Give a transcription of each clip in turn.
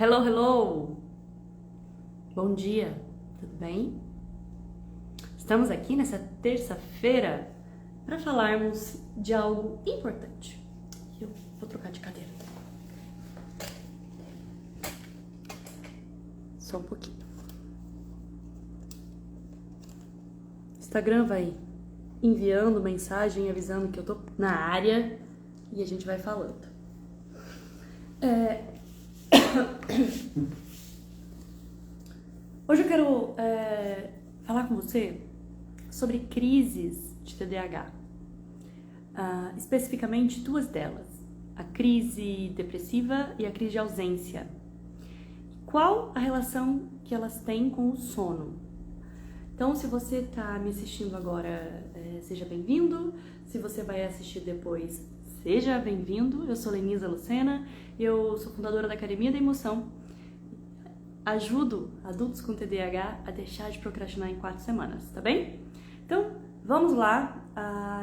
Hello, hello! Bom dia, tudo bem? Estamos aqui nessa terça-feira para falarmos de algo importante. Eu vou trocar de cadeira. Só um pouquinho. O Instagram vai enviando mensagem avisando que eu tô na área e a gente vai falando. Hoje eu quero falar com você sobre crises de TDAH, especificamente duas delas, a crise depressiva e a crise de ausência. Qual a relação que elas têm com o sono? Então, se você está me assistindo agora, seja bem-vindo. Se você vai assistir depois, seja bem-vindo. Eu sou Lenisa Lucena, eu sou fundadora da Academia da Emoção. Ajudo adultos com TDAH a deixar de procrastinar em 4 semanas, tá bem? Então, vamos lá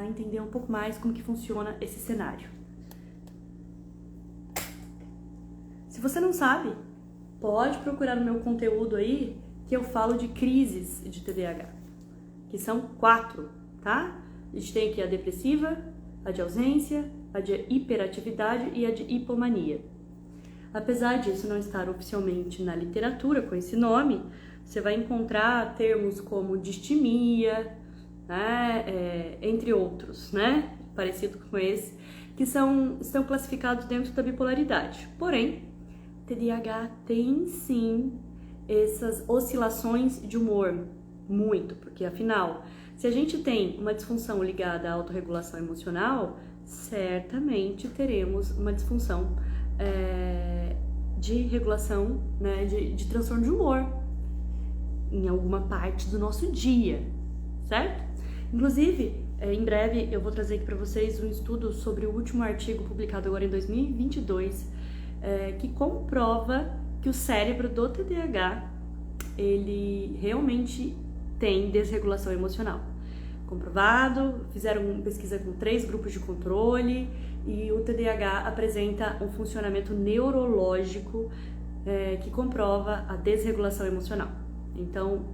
entender um pouco mais como que funciona esse cenário. Se você não sabe, pode procurar no meu conteúdo aí que eu falo de crises de TDAH, que são 4, tá? A gente tem aqui a depressiva, a de ausência, a de hiperatividade e a de hipomania. Apesar disso não estar oficialmente na literatura com esse nome, você vai encontrar termos como distimia, né, entre outros, né, parecido com esse, que estão classificados dentro da bipolaridade. Porém, TDAH tem sim essas oscilações de humor, muito, porque afinal, se a gente tem uma disfunção ligada à autorregulação emocional, certamente teremos uma disfunção de regulação, né, de transtorno de humor em alguma parte do nosso dia, certo? Inclusive, em breve eu vou trazer aqui para vocês um estudo sobre o último artigo publicado agora em 2022, que comprova que o cérebro do TDAH, ele realmente tem desregulação emocional. Comprovado, fizeram uma pesquisa com 3 grupos de controle e o TDAH apresenta um funcionamento neurológico que comprova a desregulação emocional. Então,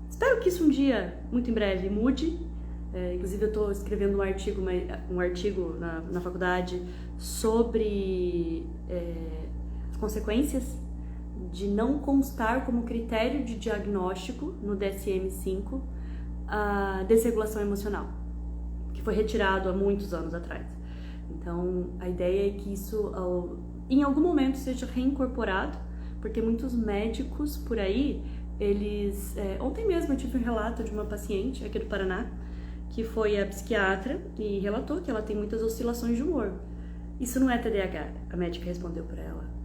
espero que isso um dia, muito em breve, mude. Inclusive eu estou escrevendo um artigo na faculdade sobre as consequências de não constar como critério de diagnóstico no DSM-5 a desregulação emocional, que foi retirado há muitos anos atrás. Então, a ideia é que isso, em algum momento, seja reincorporado, porque muitos médicos por aí, ontem mesmo eu tive um relato de uma paciente aqui do Paraná, que foi a psiquiatra e relatou que ela tem muitas oscilações de humor. Isso não é TDAH, a médica respondeu para ela.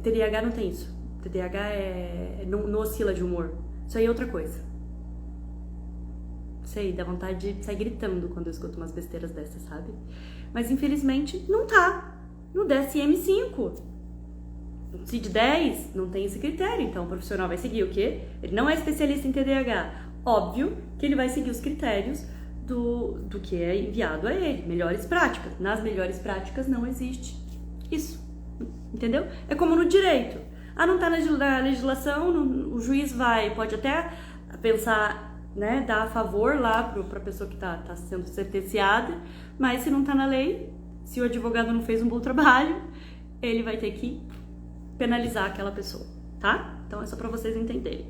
TDAH não tem isso. TDAH não oscila de humor. Isso aí é outra coisa. Sei, dá vontade de sair gritando quando eu escuto umas besteiras dessas, sabe? Mas infelizmente não tá no DSM-5. No CID-10 não tem esse critério, então o profissional vai seguir o quê? Ele não é especialista em TDAH. Óbvio que ele vai seguir os critérios do que é enviado a ele. Melhores práticas. Nas melhores práticas não existe isso. Entendeu? É como no direito. Não tá na legislação, o juiz pode até pensar, né, dar a favor lá pra pessoa que tá sendo sentenciada, mas se não tá na lei, se o advogado não fez um bom trabalho, ele vai ter que penalizar aquela pessoa, tá? Então é só pra vocês entenderem.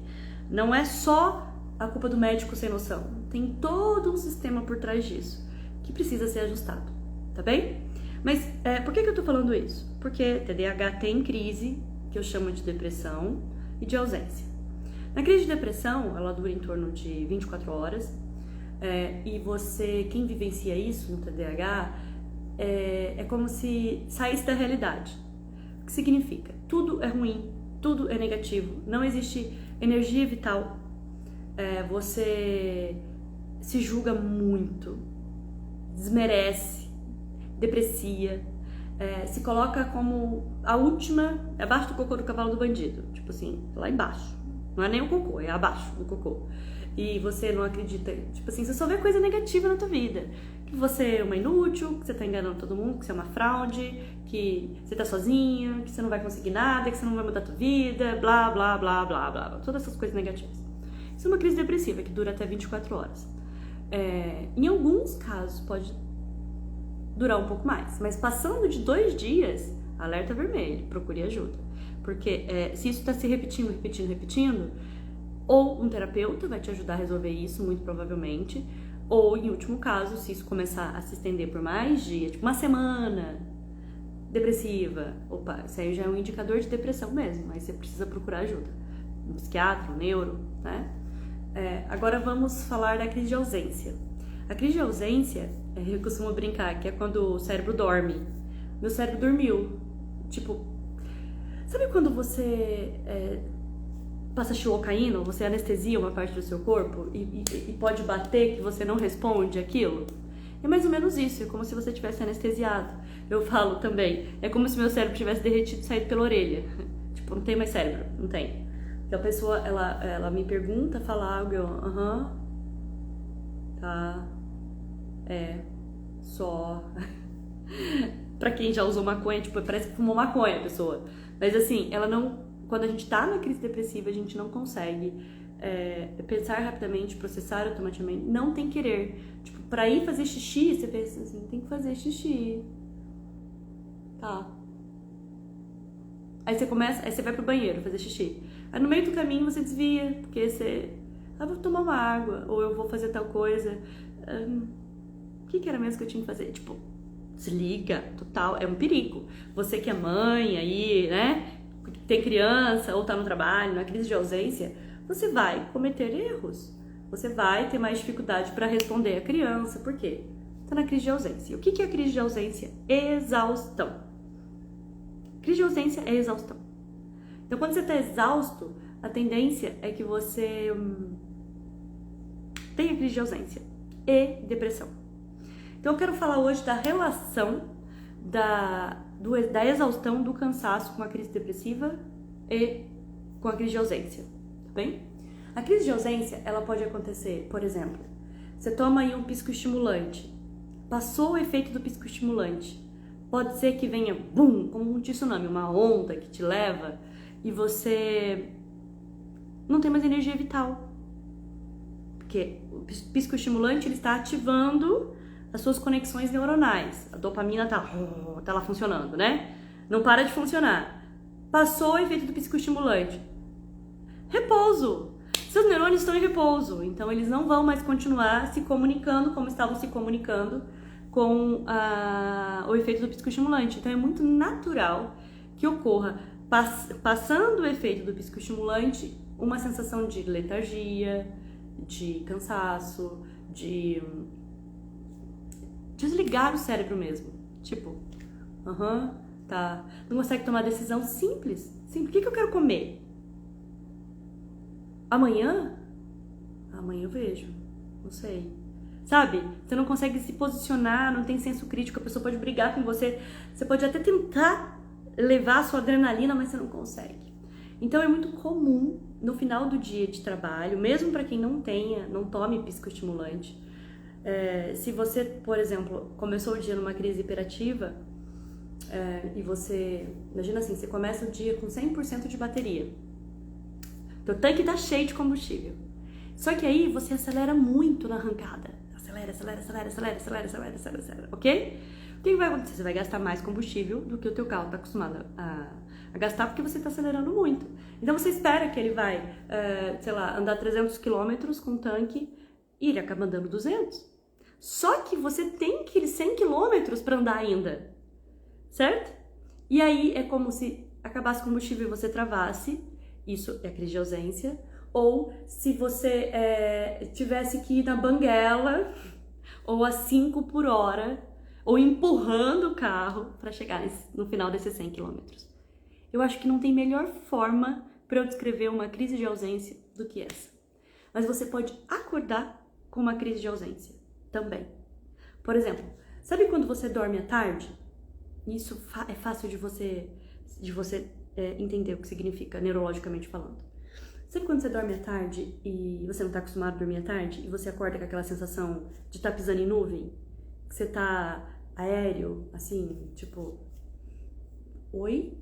Não é só a culpa do médico sem noção, tem todo um sistema por trás disso, que precisa ser ajustado, tá bem? Mas por que eu tô falando isso? Porque TDAH tem crise, que eu chamo de depressão, e de ausência. Na crise de depressão, ela dura em torno de 24 horas, e quem vivencia isso no TDAH, é como se saísse da realidade. O que significa? Tudo é ruim, tudo é negativo, não existe energia vital, você se julga muito, desmerece, deprecia, se coloca como a última, abaixo do cocô do cavalo do bandido, tipo assim, lá embaixo. Não é nem o cocô, é abaixo do cocô. E você não acredita, tipo assim, você só vê coisa negativa na tua vida. que você é uma inútil, que você tá enganando todo mundo, que você é uma fraude, que você tá sozinha, que você não vai conseguir nada, que você não vai mudar a tua vida, blá, blá, blá, blá, blá, blá. Todas essas coisas negativas. Isso é uma crise depressiva que dura até 24 horas. Em alguns casos pode durar um pouco mais, mas passando de 2 dias, alerta vermelho, procure ajuda. Porque se isso está se repetindo, ou um terapeuta vai te ajudar a resolver isso, muito provavelmente, ou em último caso, se isso começar a se estender por mais dias, tipo uma semana, depressiva, opa, isso aí já é um indicador de depressão mesmo, aí você precisa procurar ajuda. Um psiquiatra, um neuro, né? Agora vamos falar da crise de ausência. A crise de ausência, eu costumo brincar, que é quando o cérebro dorme. Meu cérebro dormiu. Tipo, sabe quando você passa xilocaína, ou você anestesia uma parte do seu corpo e pode bater que você não responde aquilo? É mais ou menos isso, é como se você tivesse anestesiado. Eu falo também, é como se meu cérebro tivesse derretido e saído pela orelha. Tipo, não tem mais cérebro, não tem. Então a pessoa, ela me pergunta, fala algo, eu, tá, só. Pra quem já usou maconha, tipo, parece que fumou maconha a pessoa. Mas assim, ela não. Quando a gente tá na crise depressiva, a gente não consegue pensar rapidamente, processar automaticamente. Não tem querer. Tipo, pra ir fazer xixi, você pensa assim, tem que fazer xixi. Tá. Aí você vai pro banheiro fazer xixi. Aí no meio do caminho você desvia, porque você. Vou tomar uma água, ou eu vou fazer tal coisa. O que era mesmo que eu tinha que fazer? Tipo, desliga, total, é um perigo. Você que é mãe aí, né? Tem criança, ou tá no trabalho, na crise de ausência, você vai cometer erros. Você vai ter mais dificuldade para responder a criança. Por quê? Tá na crise de ausência. O que é a crise de ausência? Exaustão. Crise de ausência é exaustão. Então, quando você tá exausto, a tendência é que você tenha crise de ausência e depressão. Então, eu quero falar hoje da relação da exaustão, do cansaço com a crise depressiva e com a crise de ausência, tá bem? A crise de ausência, ela pode acontecer, por exemplo, você toma aí um psicoestimulante, passou o efeito do psicoestimulante, pode ser que venha, bum, como um tsunami, uma onda que te leva e você não tem mais energia vital, porque o psicoestimulante, ele está ativando as suas conexões neuronais. A dopamina tá lá funcionando, né? Não para de funcionar. Passou o efeito do psicoestimulante. Repouso. Seus neurônios estão em repouso, então eles não vão mais continuar se comunicando como estavam se comunicando com o efeito do psicoestimulante. Então é muito natural que ocorra, passando o efeito do psicoestimulante, uma sensação de letargia, de cansaço, de desligar o cérebro mesmo. Tipo, tá. Não consegue tomar decisão simples. O que eu quero comer? Amanhã? Amanhã eu vejo. Não sei. Sabe? Você não consegue se posicionar, não tem senso crítico, a pessoa pode brigar com você. Você pode até tentar levar a sua adrenalina, mas você não consegue. Então é muito comum, no final do dia de trabalho, mesmo para quem não tome psicoestimulante, se você, por exemplo, começou o dia numa crise hiperativa e você, imagina assim, você começa o dia com 100% de bateria, teu tanque tá cheio de combustível, só que aí você acelera muito na arrancada, acelera, ok? O que vai acontecer? Você vai gastar mais combustível do que o teu carro tá acostumado a gastar, porque você tá acelerando muito. Então você espera que ele vai, andar 300 km com o tanque e ele acaba andando 200. Só que você tem aqueles 100 km para andar ainda, certo? E aí é como se acabasse o combustível e você travasse, isso é crise de ausência, ou se você tivesse que ir na banguela, ou a 5 por hora, ou empurrando o carro para chegar no final desses 100 km. Eu acho que não tem melhor forma para eu descrever uma crise de ausência do que essa. Mas você pode acordar com uma crise de ausência também. Por exemplo, sabe quando você dorme à tarde? Isso é fácil de você entender o que significa, neurologicamente falando. Sabe quando você dorme à tarde e você não está acostumado a dormir à tarde e você acorda com aquela sensação de estar pisando em nuvem? Você tá aéreo, assim, tipo, oi?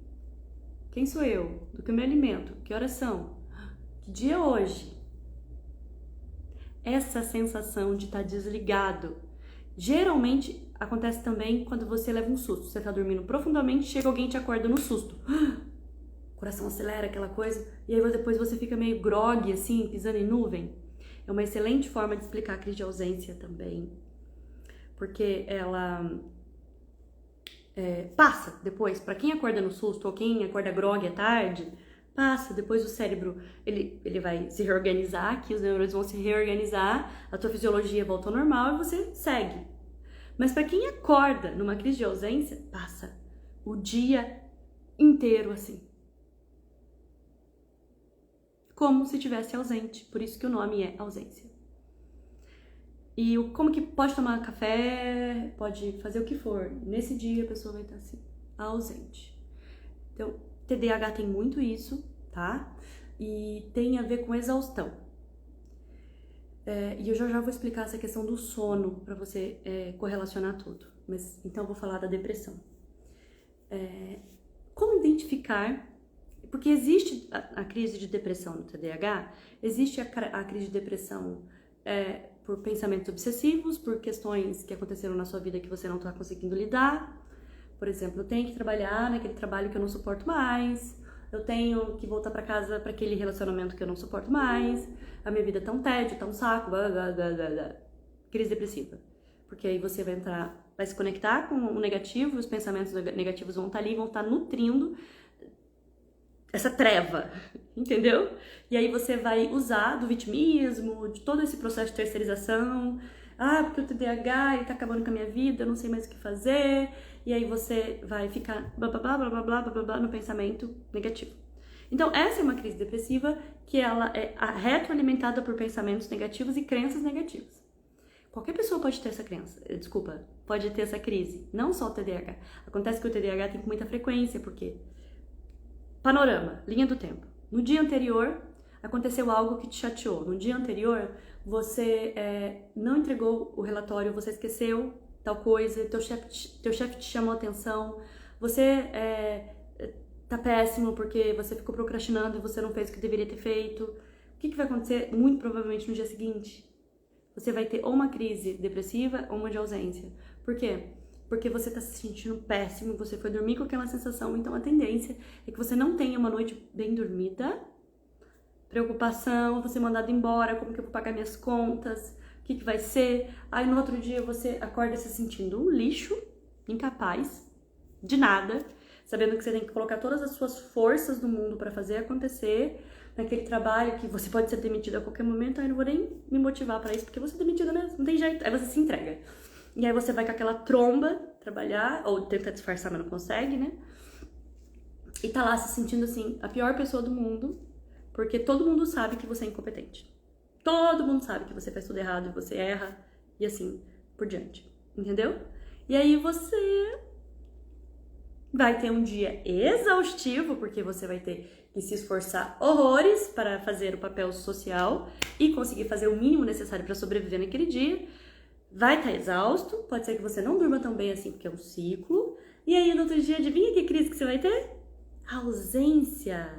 Quem sou eu? Do que eu me alimento? Que horas são? Que dia é hoje? Essa sensação de estar desligado. Geralmente acontece também quando você leva um susto. Você tá dormindo profundamente, chega alguém e te acorda no susto. O coração acelera, aquela coisa, e aí depois você fica meio grogue, assim, pisando em nuvem. É uma excelente forma de explicar a crise de ausência também. Porque ela passa depois. Para quem acorda no susto ou quem acorda grogue à tarde, passa. Depois o cérebro ele vai se reorganizar, que os neurônios vão se reorganizar, a tua fisiologia volta ao normal e você segue. Mas para quem acorda numa crise de ausência, passa o dia inteiro assim. Como se estivesse ausente, por isso que o nome é ausência. E como que pode tomar café, pode fazer o que for, nesse dia a pessoa vai estar assim, ausente. Então, TDAH tem muito isso, tá? E tem a ver com exaustão. E eu já vou explicar essa questão do sono para você correlacionar tudo. Mas então eu vou falar da depressão. Como identificar? Porque existe a crise de depressão no TDAH, existe a crise de depressão por pensamentos obsessivos, por questões que aconteceram na sua vida que você não está conseguindo lidar. Por exemplo, eu tenho que trabalhar naquele trabalho que eu não suporto mais, eu tenho que voltar para casa para aquele relacionamento que eu não suporto mais, a minha vida tá um tédio, tá um saco, blá, blá, blá, blá, blá. Crise depressiva. Porque aí você vai se conectar com o negativo, os pensamentos negativos vão estar ali, vão estar nutrindo essa treva, entendeu? E aí você vai usar do vitimismo, de todo esse processo de terceirização. Porque o TDAH, ele tá acabando com a minha vida, eu não sei mais o que fazer. E aí você vai ficar blá, blá, blá, blá, blá, blá, blá, blá, no pensamento negativo. Então, essa é uma crise depressiva que ela é retroalimentada por pensamentos negativos e crenças negativas. Qualquer pessoa pode ter essa pode ter essa crise, não só o TDAH. Acontece que o TDAH tem com muita frequência, porque panorama, linha do tempo. No dia anterior, aconteceu algo que te chateou. No dia anterior, você não entregou o relatório, você esqueceu tal coisa, teu chefe te chamou a atenção, você tá péssimo porque você ficou procrastinando e você não fez o que deveria ter feito. O que vai acontecer? Muito provavelmente no dia seguinte. Você vai ter ou uma crise depressiva ou uma de ausência. Por quê? Porque você tá se sentindo péssimo, você foi dormir com aquela sensação, então a tendência é que você não tenha uma noite bem dormida, preocupação, você mandado embora, como que eu vou pagar minhas contas, o que vai ser, aí no outro dia você acorda se sentindo um lixo, incapaz de nada, sabendo que você tem que colocar todas as suas forças do mundo para fazer acontecer, naquele trabalho que você pode ser demitido a qualquer momento, aí eu não vou nem me motivar para isso, porque você é demitida mesmo, não tem jeito, aí você se entrega. E aí você vai com aquela tromba trabalhar, ou tenta disfarçar, mas não consegue, né? E tá lá se sentindo assim, a pior pessoa do mundo, porque todo mundo sabe que você é incompetente. Todo mundo sabe que você faz tudo errado e você erra, e assim por diante. Entendeu? E aí você vai ter um dia exaustivo, porque você vai ter que se esforçar horrores para fazer o papel social e conseguir fazer o mínimo necessário para sobreviver naquele dia. Vai estar exausto, pode ser que você não durma tão bem assim, porque é um ciclo. E aí, no outro dia, adivinha que crise que você vai ter? Ausência.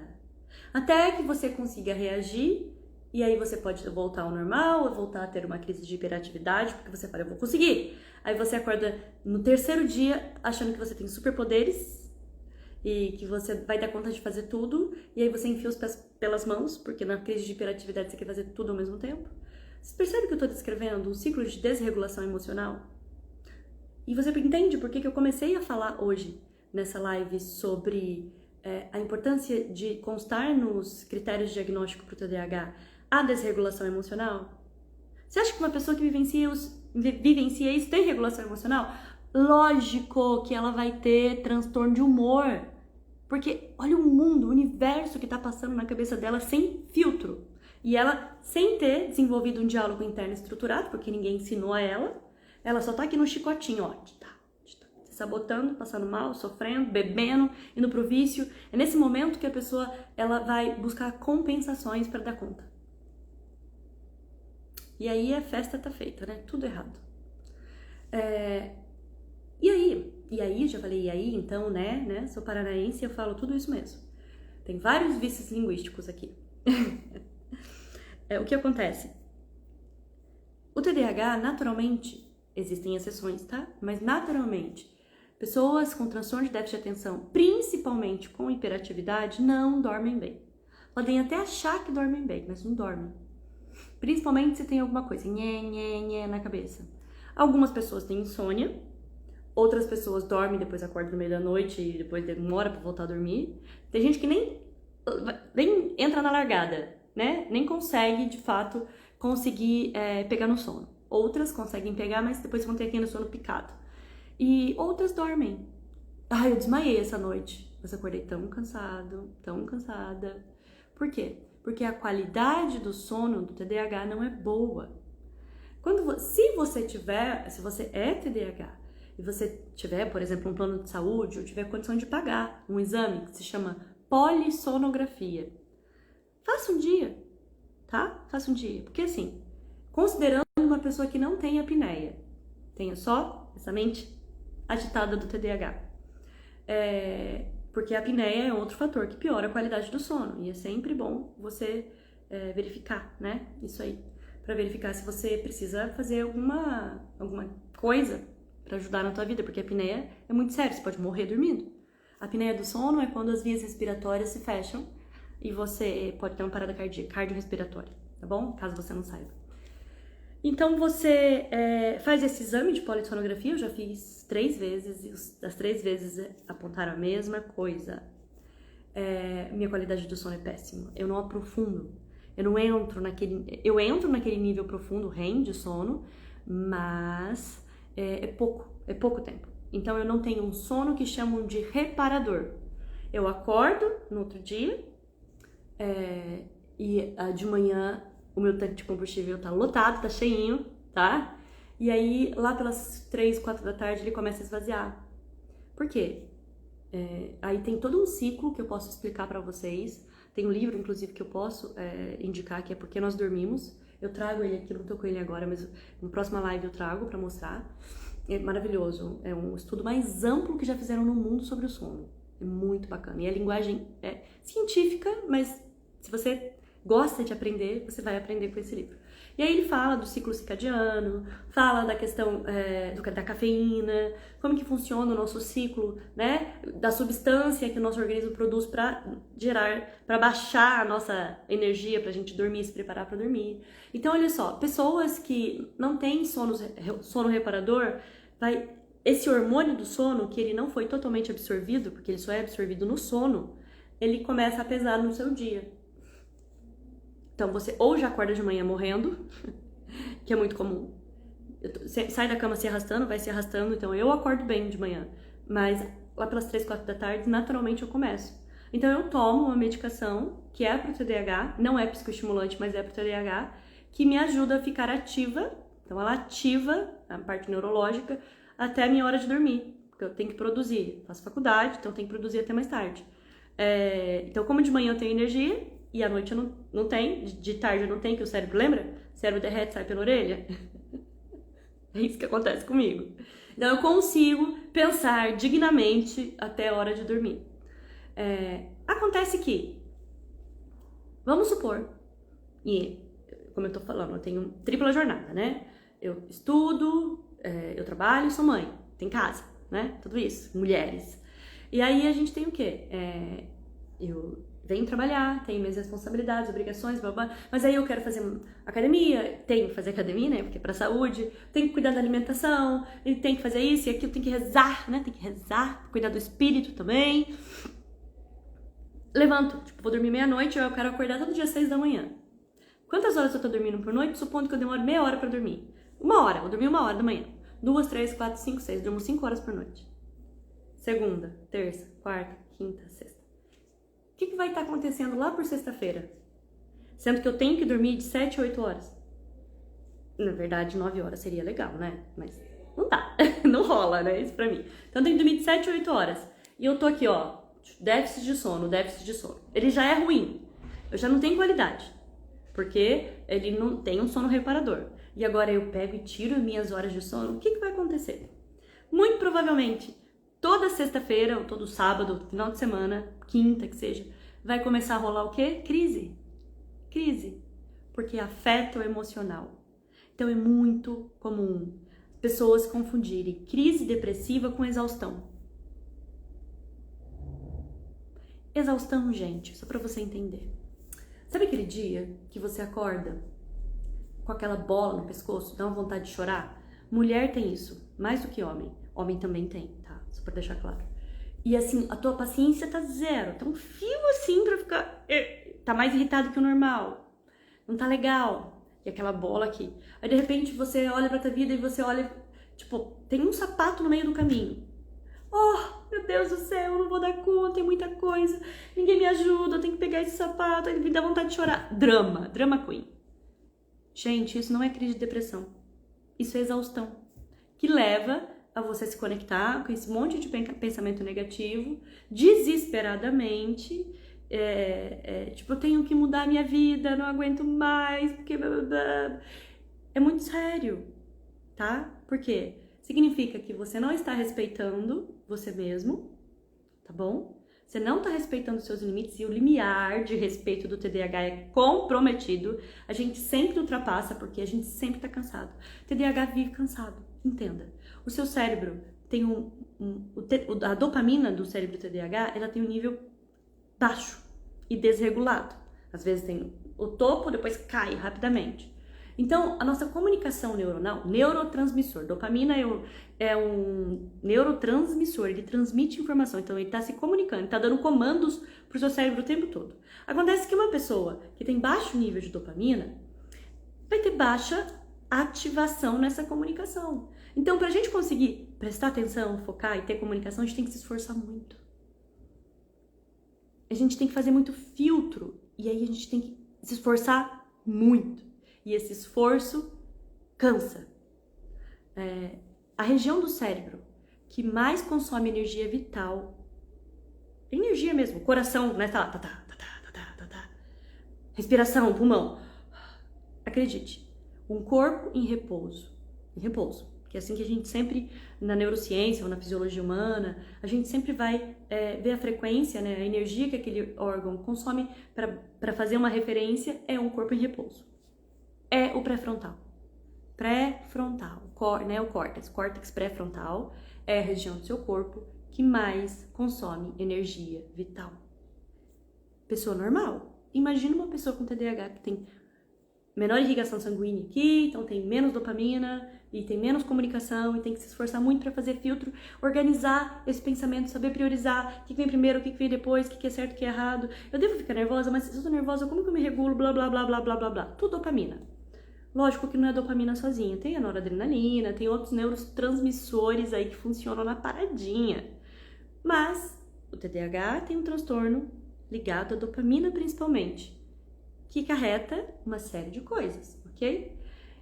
Até que você consiga reagir, e aí você pode voltar ao normal, ou voltar a ter uma crise de hiperatividade, porque você fala, eu vou conseguir. Aí você acorda no terceiro dia, achando que você tem superpoderes, e que você vai dar conta de fazer tudo, e aí você enfia os pés pelas mãos, porque na crise de hiperatividade você quer fazer tudo ao mesmo tempo. Você percebe que eu estou descrevendo um ciclo de desregulação emocional? E você entende por que eu comecei a falar hoje, nessa live, sobre a importância de constar nos critérios de diagnóstico para o TDAH a desregulação emocional? Você acha que uma pessoa que vivencia isso tem regulação emocional? Lógico que ela vai ter transtorno de humor. Porque olha o mundo, o universo que está passando na cabeça dela sem filtro. E ela, sem ter desenvolvido um diálogo interno estruturado, porque ninguém ensinou a ela só tá aqui no chicotinho, ó, se sabotando, passando mal, sofrendo, bebendo, indo pro vício. É nesse momento que a pessoa ela vai buscar compensações para dar conta. E aí a festa tá feita, né? Tudo errado. E aí, já falei, e aí, então, né? Sou paranaense e eu falo tudo isso mesmo. Tem vários vícios linguísticos aqui. O que acontece? O TDAH, naturalmente, existem exceções, tá? Mas naturalmente, pessoas com transtorno de déficit de atenção, principalmente com hiperatividade, não dormem bem. Podem até achar que dormem bem, mas não dormem. Principalmente se tem alguma coisa, nhé, na cabeça. Algumas pessoas têm insônia, outras pessoas dormem, depois acordam no meio da noite e depois demora pra voltar a dormir. Tem gente que nem entra na largada, né? Nem consegue, de fato, conseguir pegar no sono. Outras conseguem pegar, mas depois vão ter aquele sono picado. E outras dormem. Eu desmaiei essa noite. Mas acordei tão cansado, tão cansada. Por quê? Porque a qualidade do sono do TDAH não é boa. Se você é TDAH e você tiver, por exemplo, um plano de saúde ou tiver condição de pagar um exame que se chama polissonografia, faça um dia, tá? Faça um dia. Porque assim, considerando uma pessoa que não tem apneia, tenha só essa mente agitada do TDAH, porque a apneia é outro fator que piora a qualidade do sono, e é sempre bom você verificar, né? Isso aí, para verificar se você precisa fazer alguma coisa para ajudar na tua vida, porque a apneia é muito sério, você pode morrer dormindo. A apneia do sono é quando as vias respiratórias se fecham e você pode ter uma parada cardiorrespiratória, tá bom? Caso você não saiba. Então você faz esse exame de polissonografia, eu já fiz 3 vezes, e as 3 vezes apontaram a mesma coisa. Minha qualidade do sono é péssima, eu não aprofundo, eu entro naquele nível profundo, REM de sono, mas é pouco tempo. Então eu não tenho um sono que chamam de reparador. Eu acordo no outro dia e de manhã o meu tanque de combustível tá lotado, tá cheinho, tá? E aí lá pelas 3, 4 da tarde ele começa a esvaziar. Por quê? Aí tem todo um ciclo que eu posso explicar pra vocês. Tem um livro, inclusive, que eu posso indicar, que é Porque Nós Dormimos. Eu trago ele aqui, não tô com ele agora, mas na próxima live eu trago pra mostrar. É maravilhoso. É um estudo mais amplo que já fizeram no mundo sobre o sono. É muito bacana. E a linguagem é científica, mas se você gosta de aprender, você vai aprender com esse livro. E aí ele fala do ciclo circadiano, fala da questão da cafeína, como que funciona o nosso ciclo, né? Da substância que o nosso organismo produz para baixar a nossa energia pra gente dormir, se preparar para dormir. Então, olha só, pessoas que não têm sono reparador, esse hormônio do sono, que ele não foi totalmente absorvido, porque ele só é absorvido no sono, ele começa a pesar no seu dia. Então você ou já acorda de manhã morrendo, que é muito comum. Sai da cama se arrastando, vai se arrastando. Então eu acordo bem de manhã, mas lá pelas 3, 4 da tarde, naturalmente eu começo. Então eu tomo uma medicação que é pro TDAH, não é psicoestimulante, mas é pro TDAH, que me ajuda a ficar ativa. Então ela ativa a parte neurológica até a minha hora de dormir, porque eu tenho que produzir. Faço faculdade, então eu tenho que produzir até mais tarde. Então como de manhã eu tenho energia, e à noite eu não tenho, de tarde eu não tenho, que o cérebro, lembra? O cérebro derrete, sai pela orelha. É isso que acontece comigo. Então eu consigo pensar dignamente até a hora de dormir. Acontece que, vamos supor, e como eu tô falando, eu tenho tripla jornada, né? Eu estudo, eu trabalho, sou mãe, tenho casa, né? Tudo isso, mulheres. E aí a gente tem o quê? Eu venho trabalhar, tenho minhas responsabilidades, obrigações, blá, blá, mas aí eu quero fazer academia, tenho que fazer academia, né, porque é pra saúde, tenho que cuidar da alimentação, e tenho que fazer isso e aquilo, tenho que rezar, né, tem que rezar, cuidar do espírito também. Levanto, vou dormir meia-noite, eu quero acordar todo dia às 6 da manhã. Quantas horas eu tô dormindo por noite? Supondo que eu demore meia hora pra dormir. 1 hora, vou dormir 1 hora da manhã. 2, 3, 4, 5, 6, durmo 5 horas por noite. Segunda, terça, quarta, quinta, sexta. O que vai estar acontecendo lá por sexta-feira? Sendo que eu tenho que dormir de 7 a 8 horas. Na verdade, 9 horas seria legal, né? Mas não dá, não rola, né? Isso pra mim. Então eu tenho que dormir de 7 a 8 horas. E eu tô aqui, ó, déficit de sono. Ele já é ruim. Eu já não tenho qualidade. Porque ele não tem um sono reparador. e agora eu pego e tiro minhas horas de sono, o que vai acontecer? Muito provavelmente, toda sexta-feira, ou todo sábado, final de semana, quinta que seja, vai começar a rolar o quê? Crise. Crise. Porque afeta o emocional. Então é muito comum pessoas confundirem crise depressiva com exaustão. Exaustão, gente, só pra você entender. Sabe aquele dia que você acorda com aquela bola no pescoço, dá uma vontade de chorar? Mulher tem isso, mais do que homem. Homem também tem, tá? Só pra deixar claro. E assim, a tua paciência tá zero. Tá um fio assim pra ficar... Tá mais irritado que o normal. Não tá legal. E aquela bola aqui. Aí de repente você olha pra tua vida e você olha... Tipo, tem um sapato no meio do caminho. Oh, meu Deus do céu, eu não vou dar conta, tem muita coisa. Ninguém me ajuda, eu tenho que pegar esse sapato. Aí me dá vontade de chorar. Drama queen. Gente, isso não é crise de depressão. Isso é exaustão. Que leva a você se conectar com esse monte de pensamento negativo, desesperadamente, tipo, eu tenho que mudar a minha vida, não aguento mais, porque... É muito sério, tá? Por quê? Significa que você não está respeitando você mesmo, tá bom? Você não está respeitando os seus limites e o limiar de respeito do TDAH é comprometido. A gente sempre ultrapassa porque a gente sempre está cansado. O TDAH vive cansado, entenda. O seu cérebro tem a dopamina do cérebro TDAH, ela tem um nível baixo e desregulado. Às vezes tem o topo, depois cai rapidamente. Então, a nossa comunicação neuronal, neurotransmissor, dopamina é um neurotransmissor, ele transmite informação, então ele está se comunicando, ele está dando comandos para o seu cérebro o tempo todo. Acontece que uma pessoa que tem baixo nível de dopamina vai ter baixa ativação nessa comunicação. Então, para a gente conseguir prestar atenção, focar e ter comunicação, a gente tem que se esforçar muito. A gente tem que fazer muito filtro, e aí a gente tem que se esforçar muito. E esse esforço cansa. A região do cérebro que mais consome energia vital, energia mesmo, coração, né? Respiração, pulmão. Acredite, um corpo em repouso, que é assim que a gente sempre, na neurociência ou na fisiologia humana, a gente sempre vai ver a frequência, né? A energia que aquele órgão consome para fazer uma referência é um corpo em repouso. É o pré-frontal. Né, o córtex pré-frontal é a região do seu corpo que mais consome energia vital. Pessoa normal. Imagina uma pessoa com TDAH que tem menor irrigação sanguínea aqui, então tem menos dopamina e tem menos comunicação e tem que se esforçar muito para fazer filtro, organizar esse pensamento, saber priorizar o que vem primeiro, o que vem depois, o que é certo, o que é errado. Eu devo ficar nervosa, mas se eu tô nervosa, como que eu me regulo? Blá, blá, blá, blá, blá, blá, blá. Tudo dopamina. Lógico que não é dopamina sozinha, tem a noradrenalina, tem outros neurotransmissores aí que funcionam na paradinha. Mas o TDAH tem um transtorno ligado à dopamina principalmente, que acarreta uma série de coisas, ok?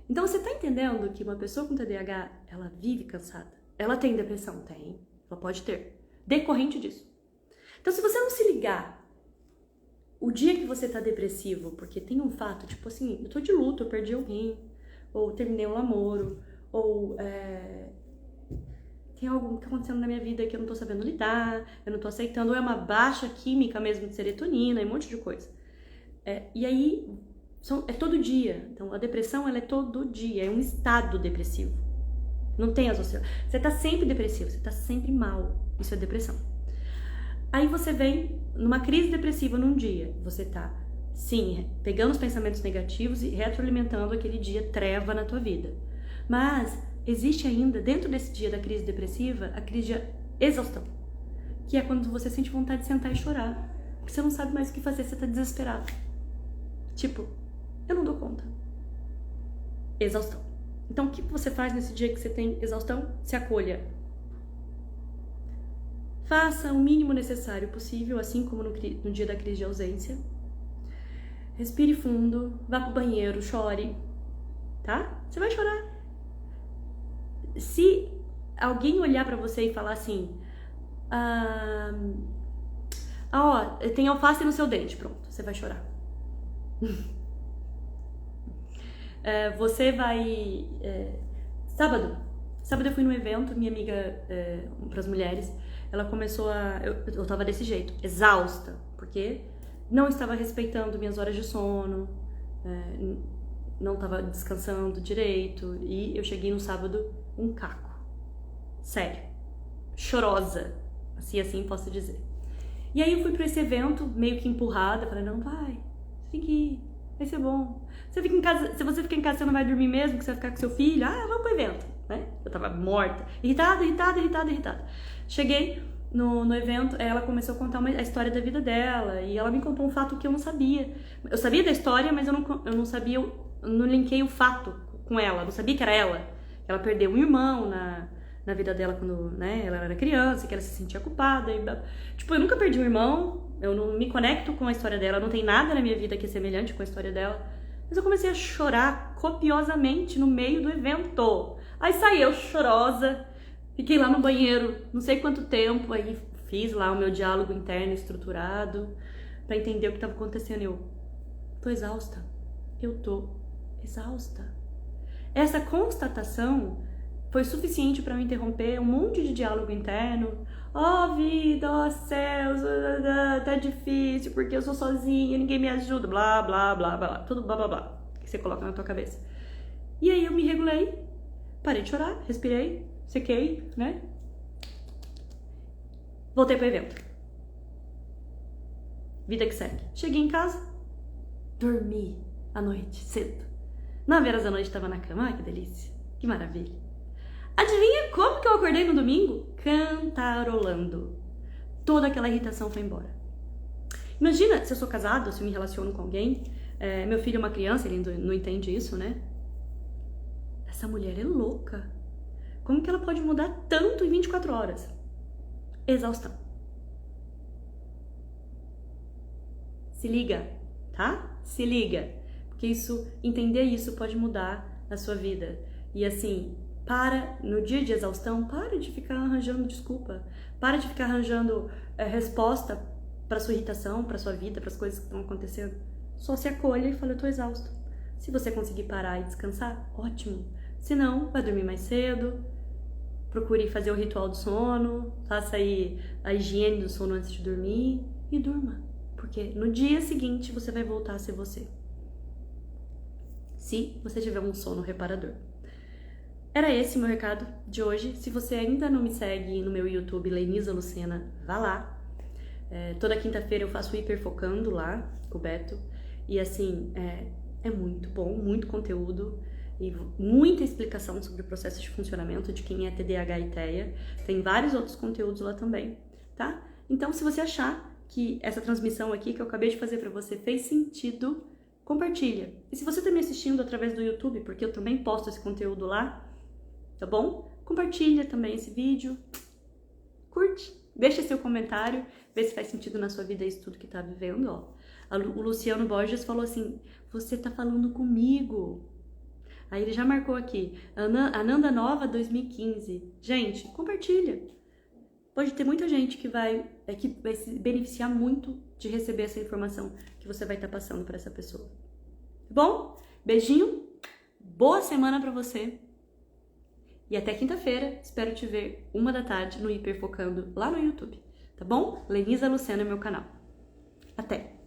Então você tá entendendo que uma pessoa com TDAH, ela vive cansada? Ela tem depressão? Tem, ela pode ter, decorrente disso. Então se você não se ligar o dia que você tá depressivo, porque tem um fato, tipo assim, eu tô de luto, eu perdi alguém, ou terminei um namoro, ou tem algo que tá acontecendo na minha vida que eu não tô sabendo lidar, eu não tô aceitando, ou é uma baixa química mesmo de serotonina, e um monte de coisa. E aí, é todo dia. Então, a depressão, ela é todo dia, é um estado depressivo. Não tem associação. Você tá sempre depressivo, você tá sempre mal. Isso é depressão. Aí você vem numa crise depressiva num dia, você tá, sim, pegando os pensamentos negativos e retroalimentando aquele dia treva na tua vida. Mas existe ainda, dentro desse dia da crise depressiva, a crise de exaustão, que é quando você sente vontade de sentar e chorar, porque você não sabe mais o que fazer, você tá desesperado. Tipo, eu não dou conta. Exaustão. Então, o que você faz nesse dia que você tem exaustão? Se acolha. Faça o mínimo necessário possível, assim como no dia da crise de ausência. Respire fundo, vá pro banheiro, chore, tá? Você vai chorar. Se alguém olhar pra você e falar assim, tem alface no seu dente, pronto, você vai chorar. Você vai... Sábado eu fui num evento, minha amiga, para as mulheres, ela começou a... Eu tava desse jeito, exausta, porque não estava respeitando minhas horas de sono, não estava descansando direito, e eu cheguei no sábado um caco. Sério. Chorosa. Assim posso dizer. E aí eu fui pra esse evento, meio que empurrada, falei, não, vai, você tem que ir, vai ser bom. Você fica em casa, se você ficar em casa, você não vai dormir mesmo, que você vai ficar com seu filho, vamos pro evento, né? Eu tava morta, irritada. Cheguei no evento, ela começou a contar a história da vida dela, e ela me contou um fato que eu não sabia. Eu sabia da história, mas eu não sabia, eu não linkei o fato com ela, não sabia que era ela. Ela perdeu um irmão na vida dela quando, né, ela era criança, que ela se sentia culpada. Tipo, eu nunca perdi um irmão, eu não me conecto com a história dela, não tem nada na minha vida que é semelhante com a história dela. Mas eu comecei a chorar copiosamente no meio do evento. Aí saí eu chorosa, fiquei lá no banheiro não sei quanto tempo, aí fiz lá o meu diálogo interno estruturado pra entender o que estava acontecendo. Eu tô exausta. Essa constatação foi suficiente para eu interromper um monte de diálogo interno. Vida, céus, tá difícil porque eu sou sozinha, ninguém me ajuda, blá, blá, blá, blá, tudo blá, blá, blá, que você coloca na tua cabeça. E aí eu me regulei, parei de chorar, respirei, sequei, né? Voltei pro evento. Vida que segue. Cheguei em casa, dormi à noite, cedo. 9 horas da noite tava na cama, ai que delícia, que maravilha. Adivinha como que eu acordei no domingo? Cantarolando. Toda aquela irritação foi embora. Imagina se eu sou casado, se eu me relaciono com alguém, meu filho é uma criança, ele não entende isso, né? Essa mulher é louca. Como que ela pode mudar tanto em 24 horas? Exaustão. Se liga, tá? Se liga. Porque entender isso pode mudar a sua vida. E assim, no dia de exaustão, para de ficar arranjando desculpa. Para de ficar arranjando resposta para sua irritação, para sua vida, para as coisas que estão acontecendo. Só se acolha e fala, eu tô exausto. Se você conseguir parar e descansar, ótimo. Se não, vai dormir mais cedo. Procure fazer o ritual do sono. Faça aí a higiene do sono antes de dormir. E durma. Porque no dia seguinte você vai voltar a ser você. Se você tiver um sono reparador. Era esse o meu recado de hoje. Se você ainda não me segue no meu YouTube, Lenisa Lucena, vá lá. Toda quinta-feira eu faço Hiperfocando lá com o Beto. E assim, é muito bom, muito conteúdo e muita explicação sobre o processo de funcionamento de quem é TDAH e TEA. Tem vários outros conteúdos lá também, tá? Então, se você achar que essa transmissão aqui que eu acabei de fazer pra você fez sentido, compartilha. E se você tá me assistindo através do YouTube, porque eu também posto esse conteúdo lá, tá bom? Compartilha também esse vídeo, curte, deixa seu comentário, vê se faz sentido na sua vida isso tudo que tá vivendo, ó. O Luciano Borges falou assim, você tá falando comigo. Aí ele já marcou aqui, Ananda Nova 2015. Gente, compartilha. Pode ter muita gente que vai se beneficiar muito de receber essa informação que você vai estar passando para essa pessoa. Tá bom? Beijinho, boa semana pra você. E até quinta-feira, espero te ver 1h da tarde no Hiperfocando lá no YouTube, tá bom? Lenisa Lucena é meu canal. Até!